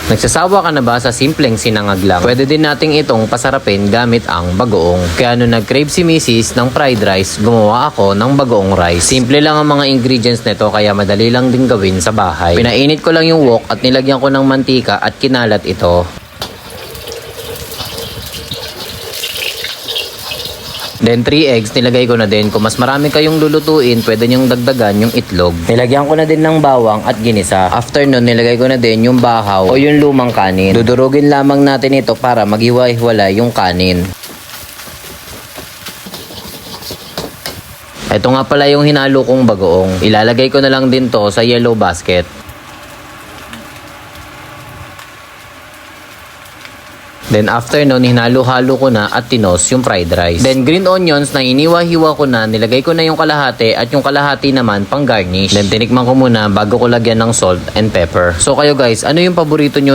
Nagsasawa ka na ba sa simpleng sinangag lang? Pwede din nating itong pasarapin gamit ang bagoong. Kaya nung nag-crave si Mrs. ng fried rice, gumawa ako ng bagoong rice. Simple lang ang mga ingredients nito kaya madali lang din gawin sa bahay. Pinainit ko lang yung wok at nilagyan ko ng mantika at kinalat ito. Then 3 eggs, nilagay ko na din. Kung mas marami kayong lulutuin, pwede nyong dagdagan yung itlog. Nilagyan ko na din ng bawang at ginisa. After nun, nilagay ko na din yung bahaw o yung lumang kanin. Dudurugin lamang natin ito para maghiwa-hiwalay yung kanin. Ito nga pala yung hinalo kong bagoong. Ilalagay ko na lang din to sa yellow basket. Then after nun, hinalo-halo ko na at tinos yung fried rice. Then green onions na iniwa-hiwa ko na, nilagay ko na yung kalahati at yung kalahati naman pang garnish. Then tinikman ko muna bago ko lagyan ng salt and pepper. So kayo guys, ano yung paborito nyo